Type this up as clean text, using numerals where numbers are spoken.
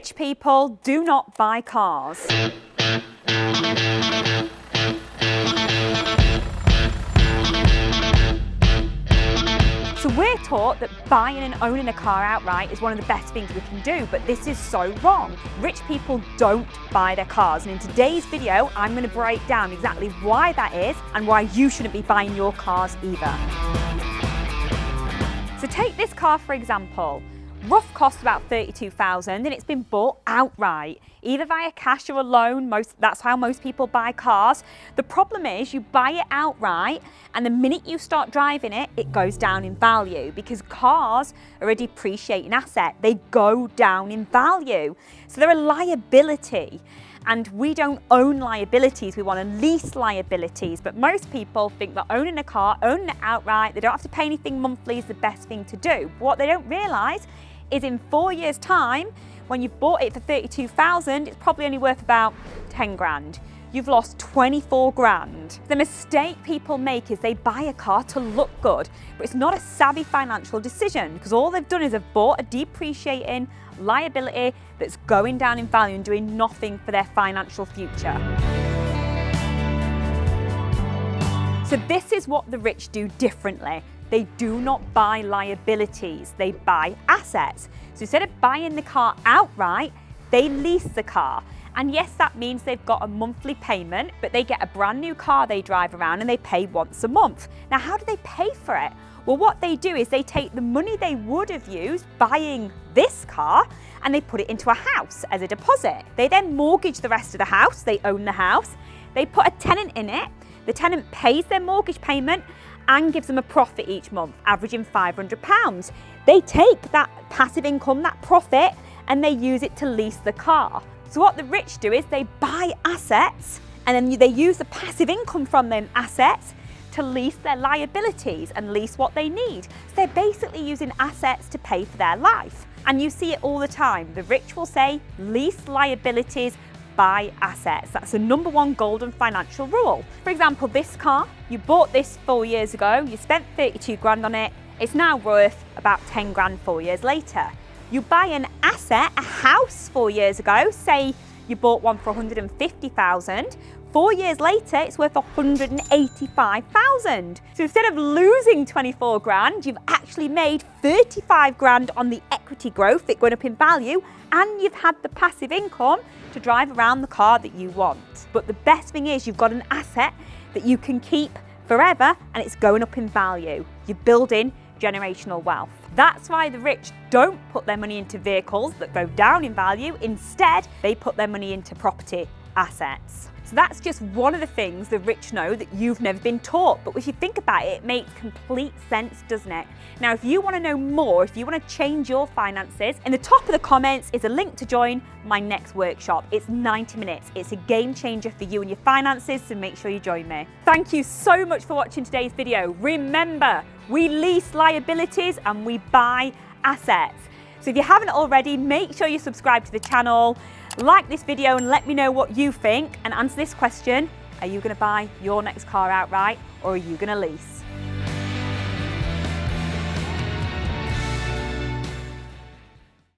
Rich people do not buy cars. So we're taught that buying and owning a car outright is one of the best things we can do, but this is so wrong. Rich people don't buy their cars, and in today's video, I'm going to break down exactly why that is and why you shouldn't be buying your cars either. So take this car for example. Rough cost about $32,000 and it's been bought outright, either via cash or a loan. That's how most people buy cars. The problem is you buy it outright and the minute you start driving it, it goes down in value because cars are a depreciating asset. They go down in value. So they're a liability. And we don't own liabilities, we want to lease liabilities. But most people think that owning a car, owning it outright, they don't have to pay anything monthly is the best thing to do. But what they don't realise is in 4 years' time, when you've bought it for $32,000, it's probably only worth about 10 grand. You've lost 24 grand. The mistake people make is they buy a car to look good, but it's not a savvy financial decision because all they've done is they've bought a depreciating liability that's going down in value and doing nothing for their financial future. So this is what the rich do differently. They do not buy liabilities, they buy assets. So instead of buying the car outright, they lease the car. And yes, that means they've got a monthly payment, but they get a brand new car they drive around and they pay once a month. Now, how do they pay for it? Well, what they do is they take the money they would have used buying this car and they put it into a house as a deposit. They then mortgage the rest of the house, they own the house, they put a tenant in it, the tenant pays their mortgage payment and gives them a profit each month, averaging £500. They take that passive income, that profit, and they use it to lease the car. So what the rich do is they buy assets and then they use the passive income from them assets to lease their liabilities and lease what they need. So they're basically using assets to pay for their life. And you see it all the time. The rich will say, lease liabilities, buy assets. That's the number one golden financial rule. For example, this car, you bought this 4 years ago, you spent 32 grand on it, it's now worth about 10 grand 4 years later. You buy an asset, a house 4 years ago, say you bought one for 150,000, 4 years later, it's worth 185,000. So instead of losing 24 grand, you've actually made 35 grand on the equity growth, it going up in value, and you've had the passive income to drive around the car that you want. But the best thing is you've got an asset that you can keep forever and it's going up in value. You're building generational wealth. That's why the rich don't put their money into vehicles that go down in value. Instead, they put their money into property assets. So that's just one of the things the rich know that you've never been taught. But if you think about it, it makes complete sense, doesn't it? Now, if you want to know more, if you want to change your finances, in the top of the comments is a link to join my next workshop. It's 90 minutes. It's a game changer for you and your finances, so make sure you join me. Thank you so much for watching today's video. Remember, we lease liabilities and we buy assets. So if you haven't already, make sure you subscribe to the channel, like this video and let me know what you think and answer this question. Are you going to buy your next car outright or are you going to lease?